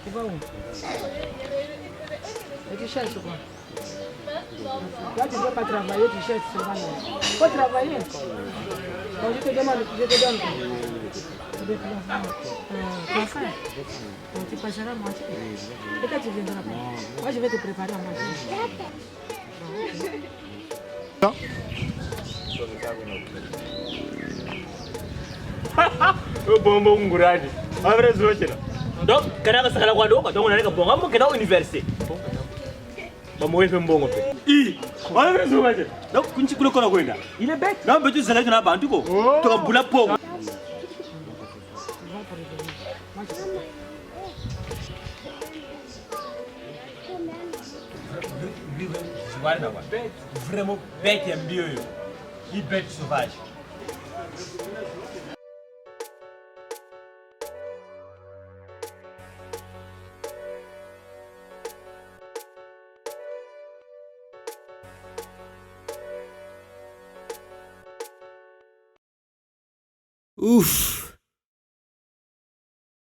Tu vas où? Et tu cherches quoi? Là, tu ne veux pas travailler, tu cherches seulement. Il faut travailler. Donc, je te demande, je te donne. Ton frère, tu passeras à manger. Et quand tu viendras, moi je vais te préparer à manger. Bonbon nguradi. Abre zochela. Donc, kana ka sakala kwa doka, donc naleka bonga mo kena université. Maman fait mbongo pe. Abre zochela. Donc kunchi kulo kona kwenda. Il est bête. Non, mais tu sais là tu n'as pas tout ko. Tu vas bula po. Vraiment bête et mieux. Il bête sauvage. Ouf.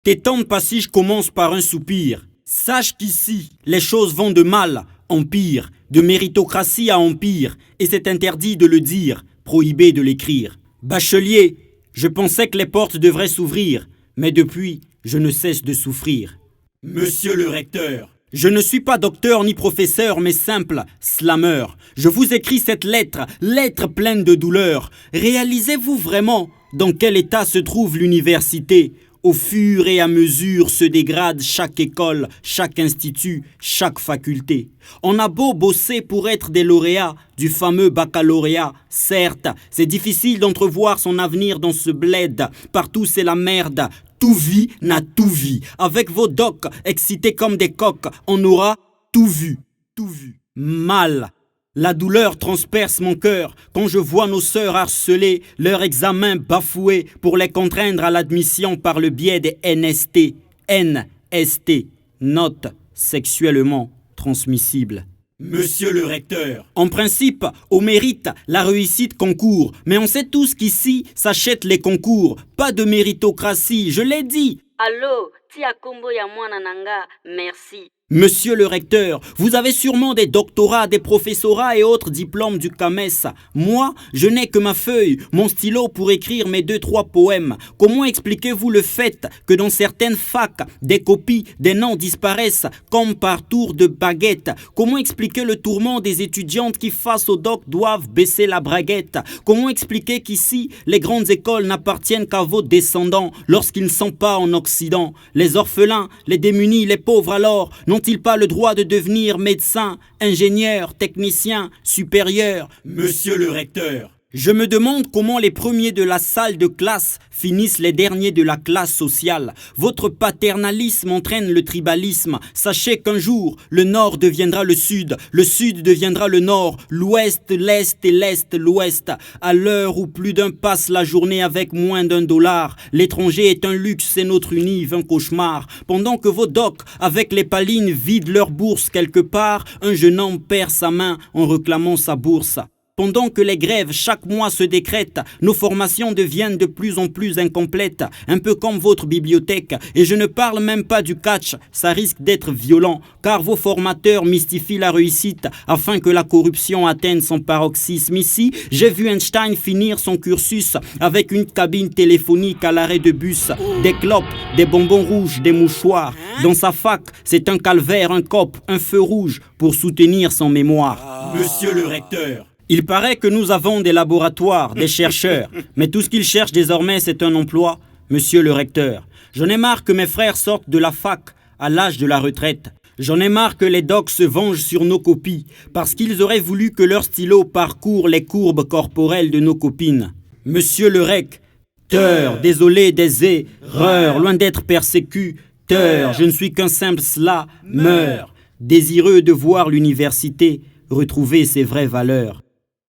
Tes temps de passage commencent par un soupir. Sache qu'ici, les choses vont de mal en pire, de méritocratie à empire, et c'est interdit de le dire, prohibé de l'écrire. Bachelier, je pensais que les portes devraient s'ouvrir, mais depuis, je ne cesse de souffrir. Monsieur le recteur, je ne suis pas docteur ni professeur, mais simple slammer. Je vous écris cette lettre, lettre pleine de douleur. Réalisez-vous vraiment dans quel état se trouve l'université? Au fur et à mesure se dégrade chaque école, chaque institut, chaque faculté. On a beau bosser pour être des lauréats du fameux baccalauréat. Certes, c'est difficile d'entrevoir son avenir dans ce bled. Partout c'est la merde. Tout vit n'a tout vie. Avec vos docs excités comme des coqs, on aura tout vu. Tout vu. Mal. La douleur transperce mon cœur quand je vois nos sœurs harceler, leur examen bafoué pour les contraindre à l'admission par le biais des NST. NST, notes sexuellement transmissibles. Monsieur le recteur, en principe, au mérite, la réussite concourt. Mais on sait tous qu'ici s'achètent les concours. Pas de méritocratie, je l'ai dit. Allô, tia kombo ya mwana nanga, merci. Monsieur le recteur, vous avez sûrement des doctorats, des professorats et autres diplômes du CAMES. Moi, je n'ai que ma feuille, mon stylo pour écrire mes 2-3 poèmes. Comment expliquez-vous le fait que dans certaines facs, des copies, des noms disparaissent comme par tour de baguette? Comment expliquer le tourment des étudiantes qui face au doc doivent baisser la braguette? Comment expliquer qu'ici, les grandes écoles n'appartiennent qu'à vos descendants lorsqu'ils ne sont pas en Occident? Les orphelins, les démunis, les pauvres alors, n'ont-ils pas le droit de devenir médecin, ingénieur, technicien, supérieur? Monsieur le recteur, je me demande comment les premiers de la salle de classe finissent les derniers de la classe sociale. Votre paternalisme entraîne le tribalisme. Sachez qu'un jour, le nord deviendra le sud deviendra le nord, l'ouest, l'est et l'est, l'ouest. À l'heure où plus d'un passe la journée avec moins d'$1, l'étranger est un luxe et notre univ un cauchemar. Pendant que vos docs, avec les palines, vident leur bourse quelque part, un jeune homme perd sa main en réclamant sa bourse. Pendant que les grèves chaque mois se décrètent, nos formations deviennent de plus en plus incomplètes, un peu comme votre bibliothèque. Et je ne parle même pas du catch, ça risque d'être violent, car vos formateurs mystifient la réussite afin que la corruption atteigne son paroxysme. Ici, j'ai vu Einstein finir son cursus avec une cabine téléphonique à l'arrêt de bus, des clopes, des bonbons rouges, des mouchoirs. Dans sa fac, c'est un calvaire, un cop, un feu rouge pour soutenir son mémoire. Monsieur le recteur, il paraît que nous avons des laboratoires, des chercheurs, mais tout ce qu'ils cherchent désormais c'est un emploi. Monsieur le recteur, j'en ai marre que mes frères sortent de la fac à l'âge de la retraite. J'en ai marre que les docs se vengent sur nos copies, parce qu'ils auraient voulu que leur stylo parcourt les courbes corporelles de nos copines. Monsieur le recteur, désolé des erreurs, loin d'être persécuteur, je ne suis qu'un simple slameur, désireux de voir l'université retrouver ses vraies valeurs.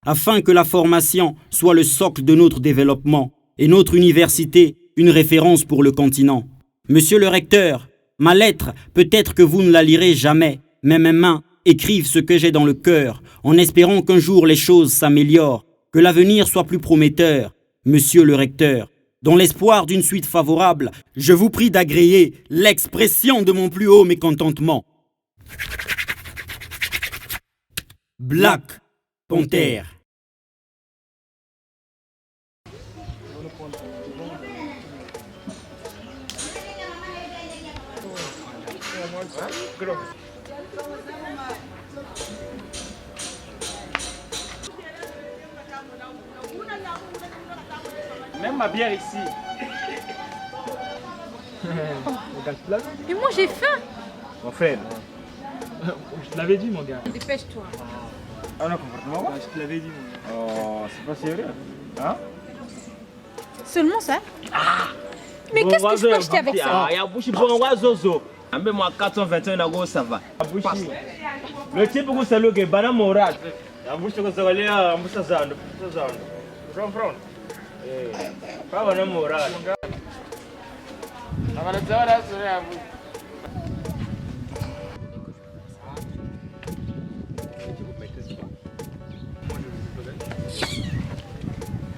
Afin que la formation soit le socle de notre développement et notre université une référence pour le continent. Monsieur le recteur, ma lettre, peut-être que vous ne la lirez jamais, mais mes mains écrivent ce que j'ai dans le cœur, en espérant qu'un jour les choses s'améliorent, que l'avenir soit plus prometteur. Monsieur le recteur, Dans l'espoir d'une suite favorable, je vous prie d'agréer l'expression de mon plus haut mécontentement. Black Panther. Même ma bière ici. Mais moi j'ai faim. Mon frère. Je te l'avais dit, mon gars. Dépêche-toi. On a comportement. Je te l'avais dit, mon gars. Oh, c'est pas sérieux. Hein? Seulement ça? Mais qu'est-ce que je peux acheter avec ça? Il y a Bouchi Bongo Zozo. Ambe moi 421 nago ça va. Bouchi. Le type que c'est le que bana moral. Ya Bouchi ko zawalia ambusa zando. From. Pas bana moral. Amana zawara sura ya Bouchi.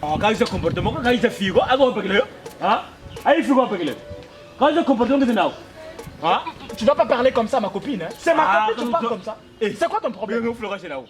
Quand il se comportement, quand il se figo, à quoi on peut le hein? Allez, figo, on peut le quand il se comportement, c'est now. Hein? Tu dois pas parler comme ça, ma copine. Hein? C'est ma copine, tu parles comme ça. C'est quoi ton problème? Bien, nous, Florent, c'est là-haut.